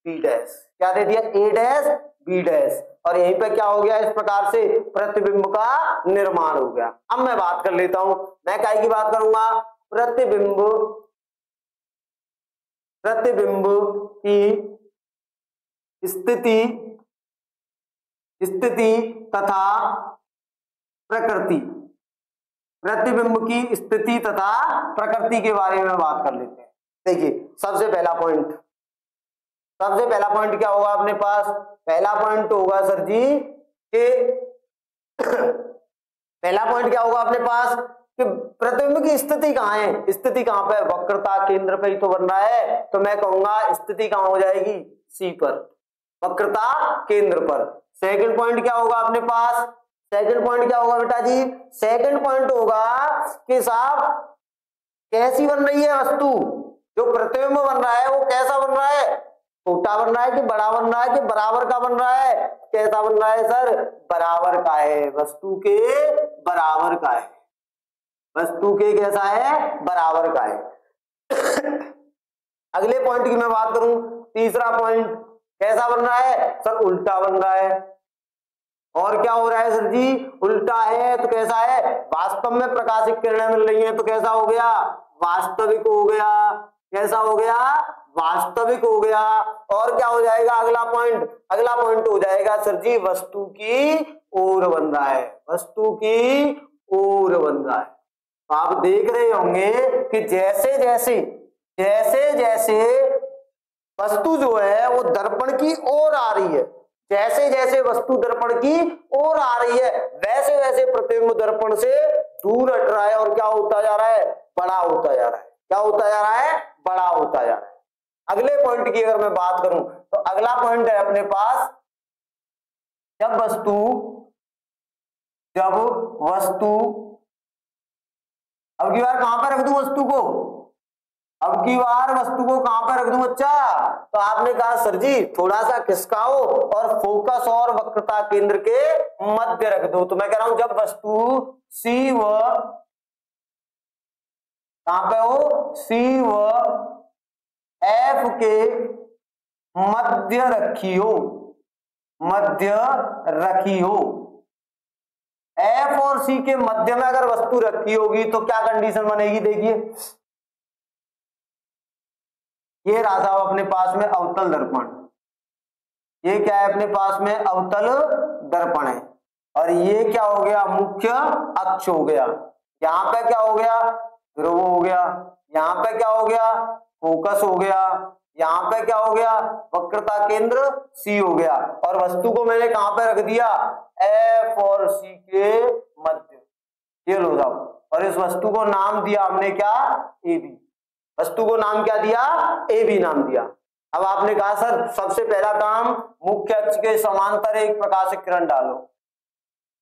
बी डैश। क्या दे दिया, ए डैश बी डैश। और यहीं पे क्या हो गया, इस प्रकार से प्रतिबिंब का निर्माण हो गया। अब मैं बात कर लेता हूं, मैं काय की बात करूंगा, प्रतिबिंब की स्थिति तथा प्रकृति, प्रतिबिंब की स्थिति तथा प्रकृति के बारे में बात कर लेते हैं। देखिए सबसे पहला पॉइंट क्या होगा अपने पास, पहला पॉइंट होगा सर जी कि पहला पॉइंट क्या होगा अपने पास कि प्रतिबिंब की स्थिति कहां है, स्थिति कहां पे, वक्रता केंद्र पे ही तो बन रहा है। तो मैं कहूंगा स्थिति कहां हो जाएगी, सी पर, वक्रता केंद्र पर। सेकंड पॉइंट क्या होगा अपने पास, सेकंड पॉइंट क्या होगा बेटा जी, सेकंड पॉइंट होगा कि साहब कैसी बन रही है वस्तु, जो प्रतिबिंब बन रहा है वो कैसा बन रहा है, छोटा बन रहा है कि बड़ा बन रहा है कि बराबर का बन रहा है, कैसा बन रहा है सर, बराबर का है, वस्तु के बराबर का है, वस्तु के कैसा है, बराबर का है। अगले पॉइंट की मैं बात करूं, तीसरा पॉइंट कैसा बन रहा है सर, उल्टा बन रहा है। और क्या हो रहा है सर जी, उल्टा है तो कैसा है, वास्तव में प्रकाशित किरणें मिल रही हैं तो कैसा हो गया, वास्तविक हो गया। कैसा हो गया, वास्तविक हो गया। और क्या हो जाएगा अगला पॉइंट हो जाएगा सर जी, वस्तु की ओर बन रहा है, वस्तु की ओर बन रहा है। आप देख रहे होंगे कि जैसे जैसे वस्तु जो है वो दर्पण की ओर आ रही है, जैसे जैसे वस्तु दर्पण की ओर आ रही है वैसे वैसे प्रतिबिंब दर्पण से दूर हट रहा है और क्या होता जा रहा है, बड़ा होता जा रहा है। क्या होता जा रहा है, बड़ा होता जा रहा है। अगले पॉइंट की अगर मैं बात करूं तो अगला पॉइंट है अपने पास, जब वस्तु अब की बार कहां पर रख दूं वस्तु को, अब की बार वस्तु को कहां पर रख दूं बच्चा, तो आपने कहा सर जी थोड़ा सा खिसकाओ और फोकस और वक्रता केंद्र के मध्य रख दो। तो मैं कह रहा हूं जब वस्तु सी व कहां पे हो, सी व एफ के मध्य रखी हो, एफ और सी के मध्य में अगर वस्तु रखी होगी तो क्या कंडीशन बनेगी, देखिए ये रहा साहब अपने पास में अवतल दर्पण, ये क्या है अपने पास में अवतल दर्पण है, और ये क्या हो गया, मुख्य अक्ष हो गया। यहां पे क्या हो गया, ध्रुव हो गया, यहां पे क्या हो गया, फोकस हो गया, यहां पे क्या हो गया, वक्रता केंद्र सी हो गया, और वस्तु को मैंने कहां पे रख दिया, एफ और सी के मध्य। ये लो साहब, और इस वस्तु को नाम दिया हमने क्या, ए बी। वस्तु को नाम क्या दिया, ए बी नाम दिया। अब आपने कहा सर सबसे पहला काम मुख्य अक्ष के समांतर एक प्रकाशित किरण डालो,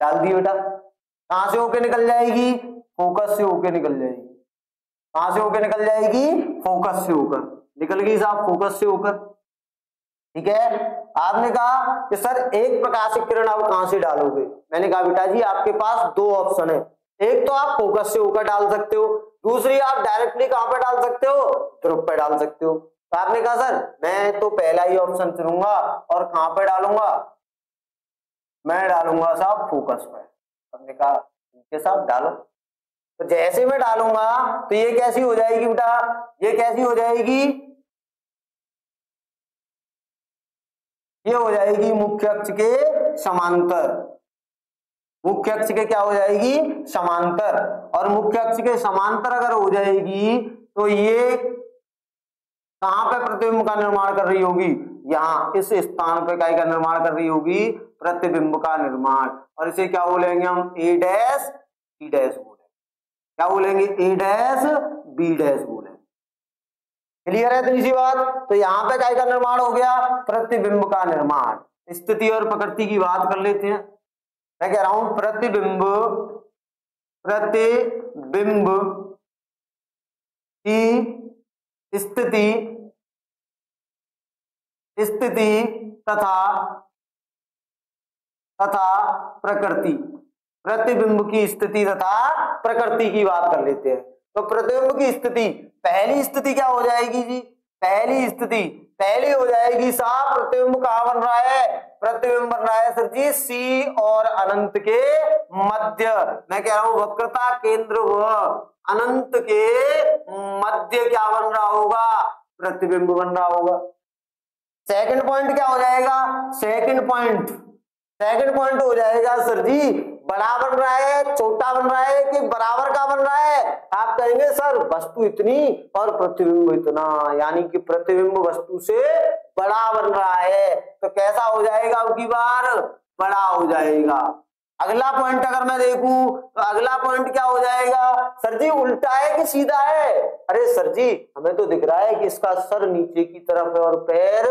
डाल दी बेटा। कहां से होके निकल जाएगी, फोकस से होके निकल जाएगी। कहां से होके निकल जाएगी, फोकस से होकर निकल गई साहब, फोकस से होकर। ठीक है, आपने कहा कि सर एक प्रकाशित किरण आप कहां से डालोगे, मैंने कहा बेटा जी आपके पास दो ऑप्शन है, एक तो आप फोकस से होकर डाल सकते हो, दूसरी आप डायरेक्टली कहां पे डाल सकते हो, ध्रुव पे डाल सकते हो। तो आपने कहा सर मैं तो पहला ही ऑप्शन चुनूंगा और कहां पे डालूंगा, मैं डालूंगा साहब फोकस पे। हमने कहा ठीक है साहब डालो। तो जैसे मैं डालूंगा तो ये कैसी हो जाएगी बेटा, ये कैसी हो जाएगी, ये हो जाएगी मुख्य अक्ष के समांतर, मुख्य अक्ष के क्या हो जाएगी समांतर। और मुख्य अक्ष के समांतर अगर हो जाएगी तो ये कहां पे प्रतिबिंब का निर्माण कर रही होगी, यहाँ इस स्थान पे काय का निर्माण कर रही होगी, प्रतिबिंब का निर्माण। और इसे क्या बोलेंगे हम, ए डैश बी डैश बोलेंगे। क्या बोलेंगे, ए डैश बी डैश बोलेंगे। क्लियर है इतनी सी बात। तो यहाँ पे काय का निर्माण हो गया, प्रतिबिंब का निर्माण। स्थिति और प्रकृति की बात कर लेते हैं। मैं कह रहा हूं प्रतिबिंब की स्थिति तथा प्रकृति, प्रतिबिंब की स्थिति तथा प्रकृति की बात कर लेते हैं। तो प्रतिबिंब की स्थिति, पहली स्थिति क्या हो जाएगी जी, पहली हो जाएगी साहब, प्रतिबिंब कहां बन रहा है, प्रतिबिंब बन रहा है सर जी सी और अनंत के मध्य। मैं कह रहा हूं वक्रता केंद्र व अनंत के मध्य क्या बन रहा होगा, प्रतिबिंब बन रहा होगा। सेकंड पॉइंट क्या हो जाएगा, सेकंड पॉइंट हो जाएगा सर जी बड़ा बन रहा है छोटा बन रहा है कि बराबर का बन रहा है। आप कहेंगे सर वस्तु इतनी और प्रतिबिंब इतना, यानी कि प्रतिबिंब वस्तु से बड़ा बन रहा है, तो कैसा हो जाएगा, अब की बार बड़ा हो जाएगा। अगला पॉइंट अगर मैं देखूं तो अगला पॉइंट क्या हो जाएगा, सर जी उल्टा है कि सीधा है। अरे सर जी हमें तो दिख रहा है कि इसका सर नीचे की तरफ है और पैर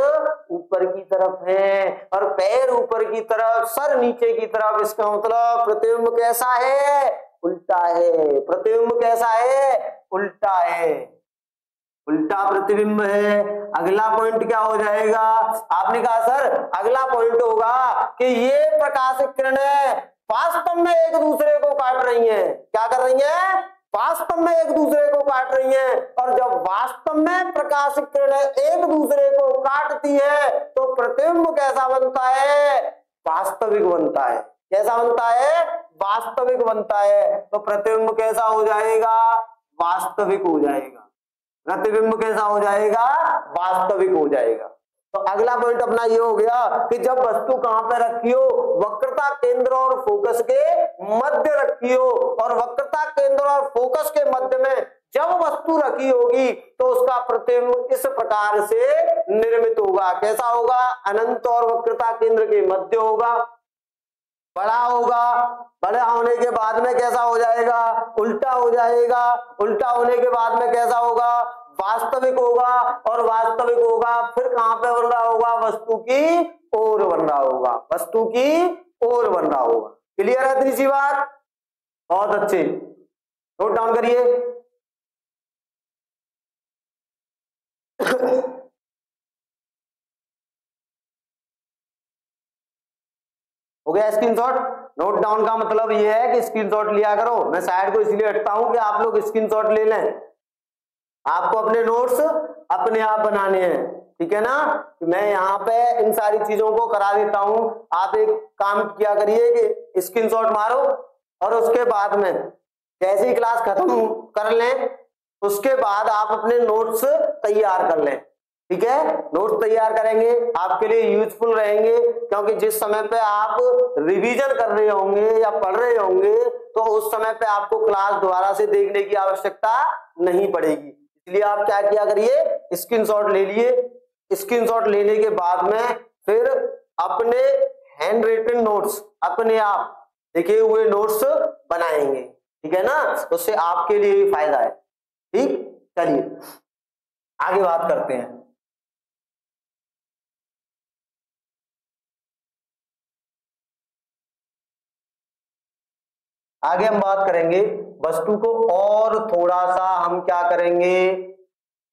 ऊपर की तरफ है, और पैर ऊपर की तरफ सर नीचे की तरफ, इसका मतलब प्रतिबिंब कैसा है, उल्टा है। प्रतिबिंब कैसा है, उल्टा है, उल्टा प्रतिबिंब है। अगला पॉइंट क्या हो जाएगा, आपने कहा सर अगला पॉइंट होगा कि ये प्रकाशित किरणें वास्तव में एक दूसरे को काट रही हैं। क्या कर रही हैं, वास्तव में एक दूसरे को काट रही हैं। और जब वास्तव में प्रकाशित किरणें एक दूसरे को काटती है तो प्रतिबिंब कैसा बनता है, वास्तविक बनता है। कैसा बनता है, वास्तविक बनता है। तो प्रतिबिंब कैसा हो जाएगा, वास्तविक हो जाएगा। प्रतिबिंब कैसा हो जाएगा, वास्तविक हो जाएगा। तो अगला पॉइंट अपना ये हो गया कि जब वस्तु कहां पे रखी हो, वक्रता केंद्र और फोकस के मध्य रखी हो, और वक्रता केंद्र और फोकस के मध्य में जब वस्तु रखी होगी तो उसका प्रतिबिंब इस प्रकार से निर्मित होगा। कैसा होगा, अनंत और वक्रता केंद्र के मध्य होगा, बड़ा होगा। बड़ा होने के बाद में कैसा हो जाएगा, उल्टा हो जाएगा। उल्टा होने के बाद में कैसा होगा, वास्तविक होगा। और वास्तविक होगा फिर कहां पे बन रहा होगा, वस्तु की ओर बन रहा होगा, वस्तु की ओर बन रहा होगा। क्लियर है इतनी सी बात, बहुत अच्छे, नोट डाउन करिए। हो गया स्क्रीनशॉट। नोट डाउन का मतलब ये है कि स्क्रीनशॉट लिया करो। मैं साइड को इसलिए हटता हूं कि आप लोग स्क्रीनशॉट ले लें। आपको अपने नोट्स अपने आप बनाने हैं, ठीक है ना। मैं यहाँ पे इन सारी चीजों को करा देता हूं। आप एक काम किया करिए कि स्क्रीनशॉट मारो और उसके बाद में जैसे ही क्लास खत्म कर लें उसके बाद आप अपने नोट्स तैयार कर लें, ठीक है। नोट्स तैयार करेंगे आपके लिए यूजफुल रहेंगे, क्योंकि जिस समय पे आप रिवीजन कर रहे होंगे या पढ़ रहे होंगे तो उस समय पे आपको क्लास दोबारा से देखने की आवश्यकता नहीं पड़ेगी। इसलिए आप क्या किया करिए, स्क्रीनशॉट ले लिए। स्क्रीनशॉट लेने के बाद में फिर अपने हैंड रिटन नोट्स, अपने आप लिखे हुए नोट्स बनाएंगे, ठीक है ना। उससे आपके लिए भी फायदा है, ठीक। चलिए आगे बात करते हैं। आगे हम बात करेंगे वस्तु को और थोड़ा सा हम क्या करेंगे,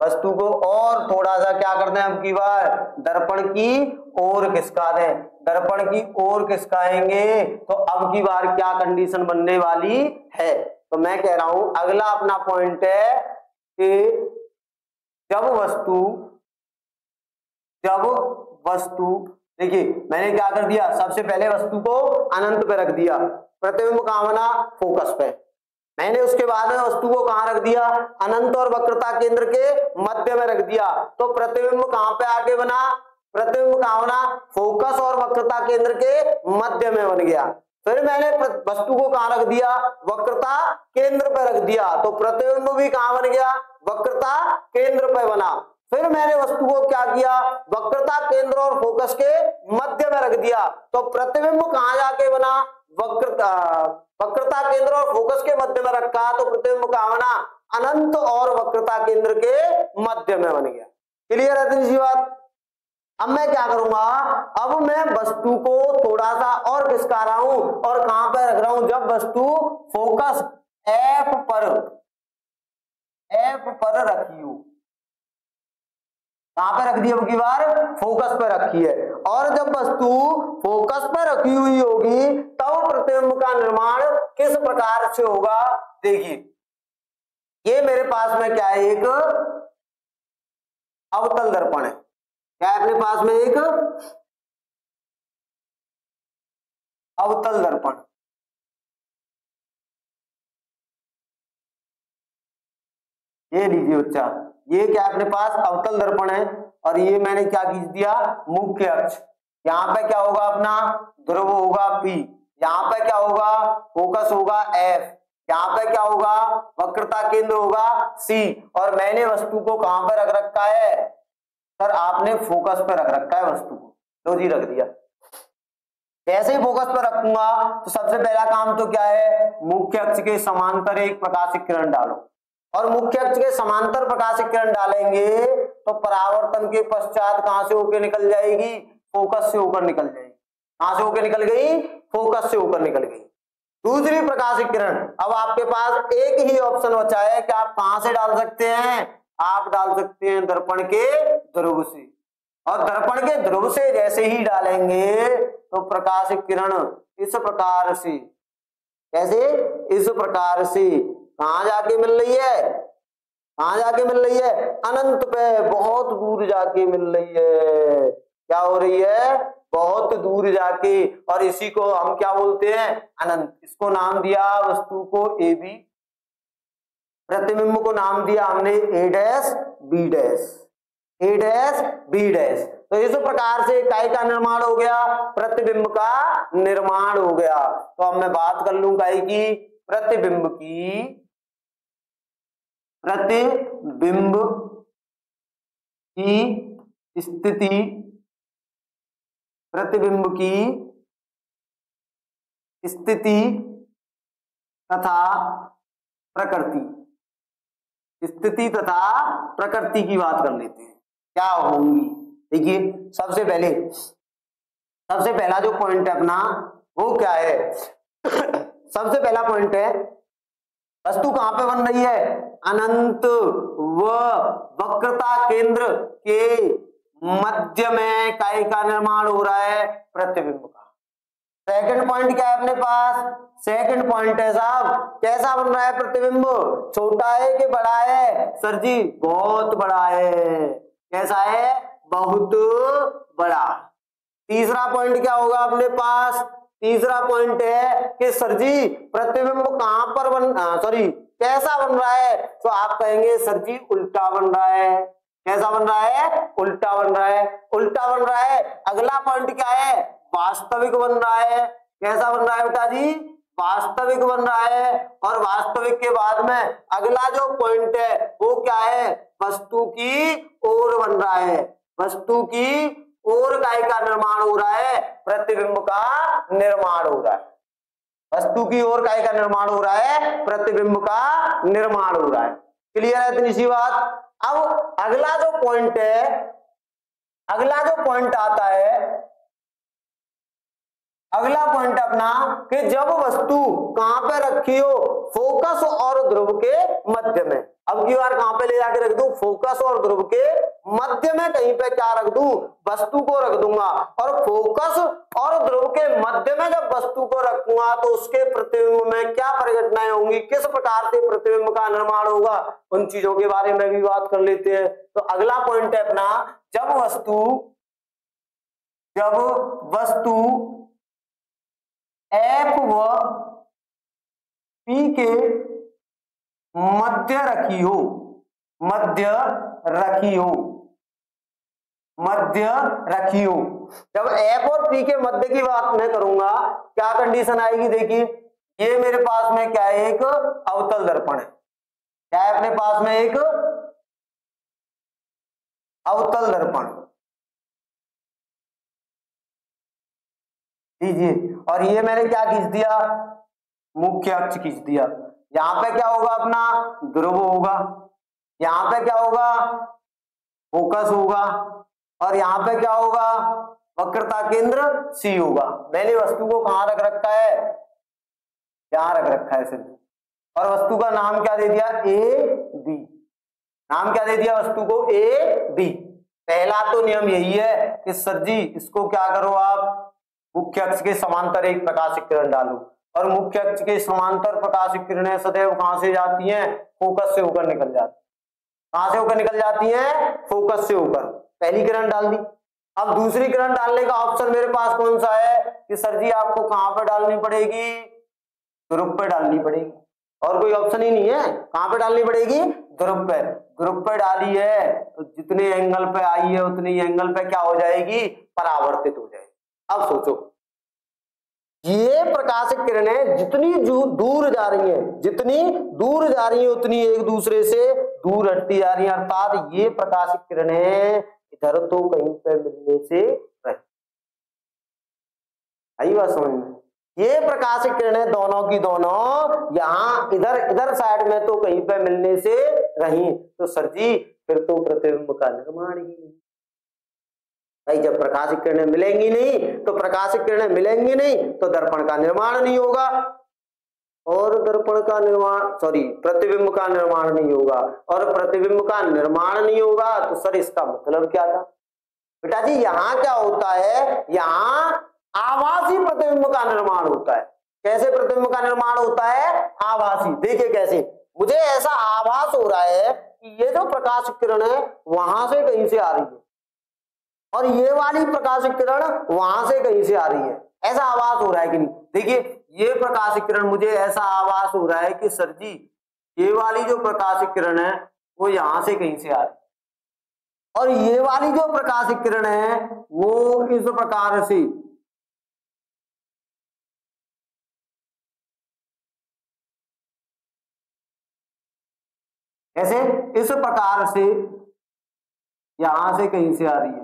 वस्तु को और थोड़ा सा क्या करते हैं, अब की बार दर्पण की ओर खिसका दें। दर्पण की ओर खिसकाएंगे तो अब की बार क्या कंडीशन बनने वाली है। तो मैं कह रहा हूं अगला अपना पॉइंट है कि जब वस्तु देखिए मैंने क्या कर दिया, सबसे पहले वस्तु को अनंत पे रख दिया, प्रतिबिंब कहां बना, फोकस पे। मैंने उसके बाद में वस्तु को कहां रख दिया, अनंत और वक्रता केंद्र के मध्य में रख दिया, तो प्रतिबिंब कहां पे आके बना, प्रतिबिंब कहाँ बना, फोकस और वक्रता केंद्र के मध्य में बन गया। फिर मैंने वस्तु को कहाँ रख दिया, वक्रता केंद्र पर रख दिया, तो प्रतिबिंब भी कहाँ बन गया, वक्रता केंद्र पर बना। फिर मैंने वस्तु को क्या किया, वक्रता केंद्र और फोकस के मध्य में रख दिया, तो प्रतिबिंब कहाँ जाके बना, वक्रता केंद्र और फोकस के मध्य में रखा, तो प्रतिबिंब कहाँ बना, अनंत और वक्रता केंद्र के मध्य में बन गया। क्लियर है इतनी सी बात। अब मैं क्या करूंगा, अब मैं वस्तु को थोड़ा सा और खिसका रहा हूं और कहां पर रख रहा हूं, जब वस्तु फोकस F पर रखी हो, कहां पर रख दी, अब की बार फोकस पर रखी है, और जब वस्तु फोकस पर रखी हुई होगी तब प्रतिबिंब का निर्माण किस प्रकार से होगा। देखिए ये मेरे पास में क्या है, एक अवतल दर्पण है, क्या है अपने पास में, एक अवतल दर्पण। ये लीजिए बच्चा, ये क्या अपने पास अवतल दर्पण है, और ये मैंने क्या खींच दिया, मुख्य अक्ष। यहाँ पे क्या होगा, अपना ध्रुव होगा P, यहाँ पे क्या होगा, फोकस होगा F, यहाँ पे क्या होगा, वक्रता केंद्र होगा C, और मैंने वस्तु को कहां पे रख रखा है, सर आपने फोकस पे रख रखा है वस्तु को, लो जी रख दिया। जैसे ही फोकस पर रखूंगा तो सबसे पहला काम तो क्या है, मुख्य अक्ष के समांतर एक प्रकाशिक किरण डालो, और मुख्य अक्ष के समांतर प्रकाशिक किरण डालेंगे तो परावर्तन के पश्चात कहां से होकर निकल जाएगी, फोकस से होकर निकल जाएगी। कहां से होकर निकल गई, फोकस से होकर निकल गई। दूसरी प्रकाशिक किरण, अब आपके पास एक ही ऑप्शन बचा है कि आप कहां से डाल सकते हैं, आप डाल सकते हैं दर्पण के ध्रुव से, और दर्पण के ध्रुव से जैसे ही डालेंगे तो प्रकाशिक किरण इस प्रकार से, कैसे, इस प्रकार से कहां जाके मिल रही है, कहां जाके मिल रही है, अनंत पे, बहुत दूर जाके मिल रही है। क्या हो रही है, बहुत दूर जाके, और इसी को हम क्या बोलते हैं, अनंत। इसको नाम दिया वस्तु को ए बी, प्रतिबिंब को नाम दिया हमने ए डैश बी डैश, ए डैश बी डैश। तो इस प्रकार से काय का निर्माण हो गया, प्रतिबिंब का निर्माण हो गया। तो अब मैं बात कर लूं काय की, प्रतिबिंब की, प्रतिबिंब की स्थिति, प्रतिबिंब की स्थिति तथा प्रकृति, स्थिति तथा प्रकृति की बात कर लेते हैं, क्या होंगी। देखिए सबसे पहला जो पॉइंट है अपना वो क्या है, सबसे पहला पॉइंट है, वस्तु कहां पे बन रही है, अनंत व वक्रता केंद्र के मध्य में काय का निर्माण हो रहा है, प्रतिबिंब का। सेकंड पॉइंट क्या है अपने पास, सेकंड पॉइंट है साहब, कैसा बन रहा है प्रतिबिंब, छोटा है कि बड़ा है, सर जी बहुत बड़ा है। कैसा है, बहुत बड़ा। तीसरा पॉइंट क्या होगा अपने पास, तीसरा पॉइंट है कि सर जी प्रतिबिंब कहां पर कैसा बन रहा है, तो आप कहेंगे सर जी उल्टा बन रहा है। कैसा बन रहा है, उल्टा बन रहा है, उल्टा बन रहा है। अगला पॉइंट क्या है, वास्तविक बन रहा है। कैसा बन रहा है बेटा जी, वास्तविक बन रहा है। और वास्तविक के बाद में अगला जो पॉइंट है वो क्या है, वस्तु की ओर बन रहा है, वस्तु की ओर काय का निर्माण हो रहा है, प्रतिबिंब का निर्माण हो रहा है, वस्तु की ओर काय का निर्माण हो रहा है, प्रतिबिंब का निर्माण हो रहा है। क्लियर है इतनी सी बात। अब अगला जो पॉइंट है, अगला जो पॉइंट आता है, अगला पॉइंट अपना कि जब वस्तु कहां पे रखी हो, फोकस और ध्रुव के मध्य में। अब की बार कहां पे ले जाके रख दूं, फोकस और ध्रुव के मध्य में कहीं पे क्या रख दूं, वस्तु को रख दूंगा। और फोकस और ध्रुव के मध्य में जब वस्तु को रखूंगा तो उसके प्रतिबिंब में क्या परिघटनाएं होंगी, किस प्रकार से प्रतिबिंब का निर्माण होगा, उन चीजों के बारे में भी बात कर लेते हैं। तो अगला पॉइंट है अपना, जब वस्तु F व P के मध्य रखी हो, मध्य रखियो। जब F और P के मध्य की बात मैं करूंगा क्या कंडीशन आएगी, देखिए ये मेरे पास में क्या है, एक अवतल दर्पण है, क्या है अपने पास में, एक अवतल दर्पण लीजिए, और ये मैंने क्या खींच दिया, मुख्य अक्ष खींच दिया। यहां पे क्या होगा, अपना ध्रुव होगा, यहां पे क्या होगा, फोकस होगा, और यहां पे क्या होगा, वक्रता केंद्र C होगा। मैंने वस्तु को कहां रख रखा है, यहां रख रखा है सिर्फ, और वस्तु का नाम क्या दे दिया, AB। नाम क्या दे दिया वस्तु को, AB। पहला तो नियम यही है कि सर जी इसको क्या करो आप, मुख्य अक्ष के समांतर एक प्रकाशिक किरण डालो, और मुख्य अक्ष के समांतर प्रकाशिक किरणें सदैव कहां से जाती हैं, फोकस से होकर निकल जाती, कहां से होकर निकल जाती हैं, फोकस से होकर। पहली किरण डाल दी। अब दूसरी किरण डालने का ऑप्शन मेरे पास कौन सा है कि सर जी आपको कहां पर डालनी पड़ेगी, ध्रुव पे डालनी पड़ेगी, और कोई ऑप्शन ही नहीं है। कहां पे डालनी पड़ेगी, ध्रुव पे। ध्रुव पे डाली है तो जितने एंगल पे आई है उतनी एंगल पे क्या हो जाएगी, परावर्तित हो जाएगी। अब सोचो, ये प्रकाशिक किरणें जितनी दूर जा रही हैं, जितनी दूर जा रही हैं उतनी एक दूसरे से दूर हटती जा रही हैं, अर्थात ये प्रकाशिक किरणें इधर तो कहीं पे मिलने से रही। आई बात समझ में, ये प्रकाशिक किरणें दोनों की दोनों यहां इधर साइड में तो कहीं पे मिलने से रही, तो सर जी फिर तो प्रतिबिंब का निर्माण ही नहीं। भाई जब प्रकाशिक किरणें मिलेंगी नहीं तो प्रकाशिक किरणें मिलेंगी नहीं तो दर्पण का निर्माण नहीं होगा, और दर्पण का निर्माण प्रतिबिंब का निर्माण नहीं होगा, और प्रतिबिंब का निर्माण नहीं होगा तो सर इसका मतलब क्या था बेटा जी, यहाँ क्या होता है, यहाँ आभासी प्रतिबिंब का निर्माण होता है। कैसे प्रतिबिंब का निर्माण होता है, आभासी। देखिए कैसे, मुझे ऐसा आभास हो रहा है कि ये जो प्रकाशिक किरण है वहां से कहीं से आ रही है, और ये वाली प्रकाशिक किरण वहां से कहीं से आ रही है, ऐसा आभास हो रहा है कि नहीं। देखिए ये प्रकाशिक किरण, मुझे ऐसा आभास हो रहा है कि सर जी ये वाली जो प्रकाशिक किरण है वो यहां से कहीं से आ रही है, और ये वाली जो प्रकाशिक किरण है वो इस प्रकार से ऐसे इस प्रकार से यहां से कहीं से आ रही है।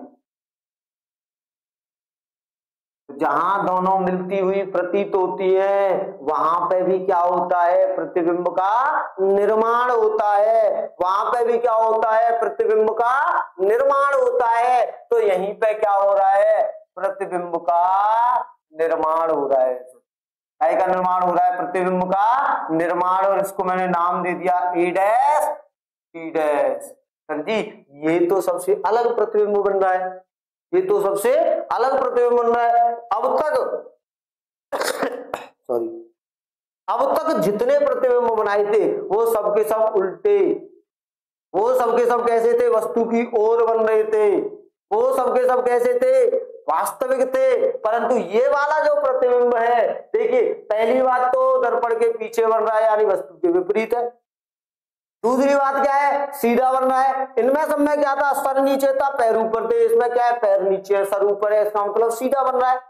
जहां दोनों मिलती हुई प्रतीत होती है वहां पे भी क्या होता है, प्रतिबिंब का निर्माण होता है, वहां पे भी क्या होता है, प्रतिबिंब का निर्माण होता है। तो यहीं पे क्या हो रहा है, प्रतिबिंब का निर्माण हो रहा है। काय का निर्माण हो रहा है, प्रतिबिंब का निर्माण, और इसको मैंने नाम दे दिया A dash T dash. Sir ji ये तो सबसे अलग प्रतिबिंब बन रहा है, ये तो सबसे अलग प्रतिबिंब बन रहा है। अब तक जितने प्रतिबिंब बनाए थे वो सबके सब उल्टे, वो सबके सब कैसे थे, वस्तु की ओर बन रहे थे, वो सबके सब कैसे थे, वास्तविक थे। परंतु ये वाला जो प्रतिबिंब है, देखिए पहली बात तो दर्पण के पीछे बन रहा है यानी वस्तु के विपरीत है। दूसरी बात क्या है, सीधा बन रहा है। इनमें सब में क्या था, सर नीचे था पैर ऊपर थे, इसमें क्या है, पैर नीचे है सर ऊपर है, इसका मतलब सीधा बन रहा है।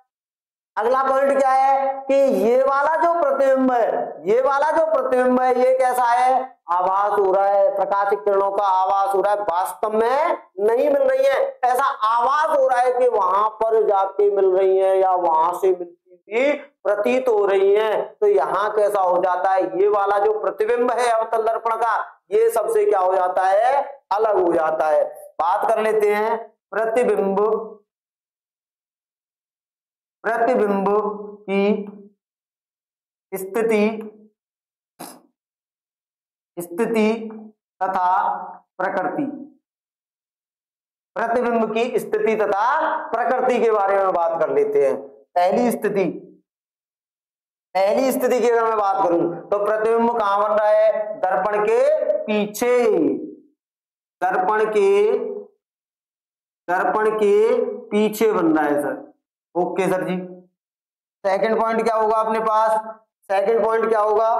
अगला पॉइंट क्या है कि ये वाला जो प्रतिबिंब है, ये वाला जो प्रतिबिंब है ये कैसा है, आभास हो रहा है, प्रकाशिक किरणों का आभास हो रहा है, वास्तव में नहीं मिल रही है। ऐसा आभास हो रहा है कि वहां पर जाके मिल रही है या वहां से मिलती हुई प्रतीत हो रही है। तो यहाँ कैसा हो जाता है, ये वाला जो प्रतिबिंब है अवतल दर्पण का, ये सबसे क्या हो जाता है, अलग हो जाता है। बात कर लेते हैं प्रतिबिंब की स्थिति तथा प्रकृति। प्रतिबिंब की स्थिति तथा प्रकृति के बारे में बात कर लेते हैं। पहली स्थिति की अगर मैं बात करूं तो प्रतिबिंब कहां बन रहा है, दर्पण के पीछे, दर्पण के पीछे बन रहा है सर। ओके सर जी। सेकंड पॉइंट क्या होगा अपने पास, सेकंड पॉइंट क्या होगा,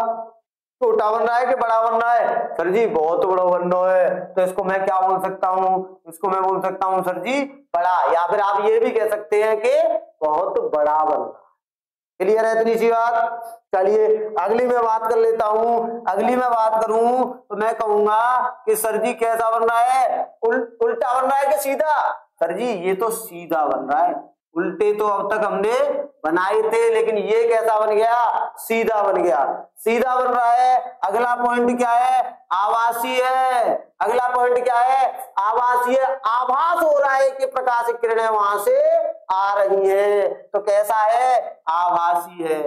छोटा बन रहा है कि बड़ा बन रहा है? सर जी बहुत बड़ा बन रहा है, तो इसको मैं क्या बोल सकता हूँ? इसको मैं बोल सकता हूँ सर जी बड़ा, या फिर आप ये भी कह सकते हैं कि बहुत बड़ा बन रहा है। क्लियर है इतनी सी बात? चलिए अगली मैं बात कर लेता हूं। अगली मैं बात करूं तो मैं कहूंगा कि सर जी कैसा बन रहा है? उल्टा बन रहा है कि सीधा? सर जी ये तो सीधा बन रहा है। उल्टे तो अब तक हमने बनाए थे, लेकिन ये कैसा बन गया? सीधा बन गया। सीधा बन रहा है। अगला पॉइंट क्या है? आभासीय है। अगला पॉइंट क्या है? आभासीय। आभास हो रहा है कि प्रकाश किरणें वहां से आ रही है, तो कैसा है? आभासी है।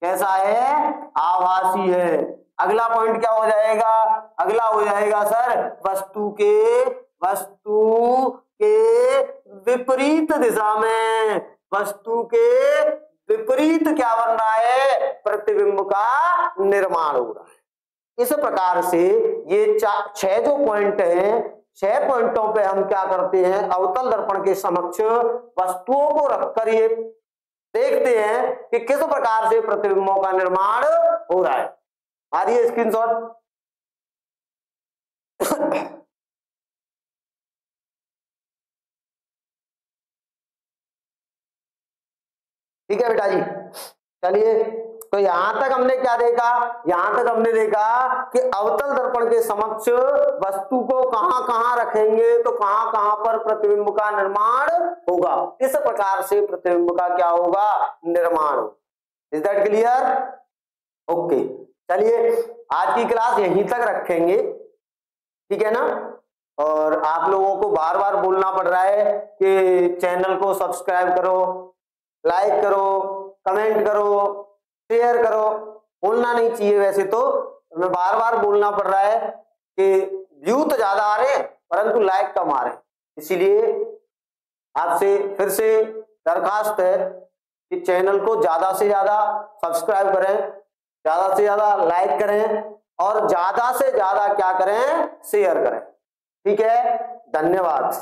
कैसा है? आभासी है। अगला पॉइंट क्या हो जाएगा? अगला हो जाएगा सर वस्तु के विपरीत दिशा में। वस्तु के विपरीत क्या बन रहा है? प्रतिबिंब का निर्माण हो रहा है। इस प्रकार से ये 6 जो पॉइंट हैं, 6 पॉइंटों पे हम क्या करते हैं? अवतल दर्पण के समक्ष वस्तुओं को रखकर ये देखते हैं कि किस प्रकार से प्रतिबिंबों का निर्माण हो रहा है। आ रही है स्क्रीनशॉट? ठीक है बेटा जी। चलिए तो यहां तक हमने क्या देखा? यहां तक हमने देखा कि अवतल दर्पण के समक्ष वस्तु को कहां कहां रखेंगे तो कहां कहां पर प्रतिबिंब का निर्माण होगा। इस प्रकार से प्रतिबिंब का क्या होगा? निर्माण। Is that clear? ओके। चलिए आज की क्लास यहीं तक रखेंगे, ठीक है ना? और आप लोगों को बार बार बोलना पड़ रहा है कि चैनल को सब्सक्राइब करो, लाइक करो, कमेंट करो, शेयर करो। बोलना नहीं चाहिए वैसे तो, मैं बार बार बोलना पड़ रहा है कि व्यू तो ज्यादा आ रहे हैं परंतु लाइक कम आ रहे हैं। इसीलिए आपसे फिर से दरखास्त है कि चैनल को ज्यादा से ज्यादा सब्सक्राइब करें, ज्यादा से ज्यादा लाइक करें और ज्यादा से ज्यादा क्या करें? शेयर करें। ठीक है, धन्यवाद।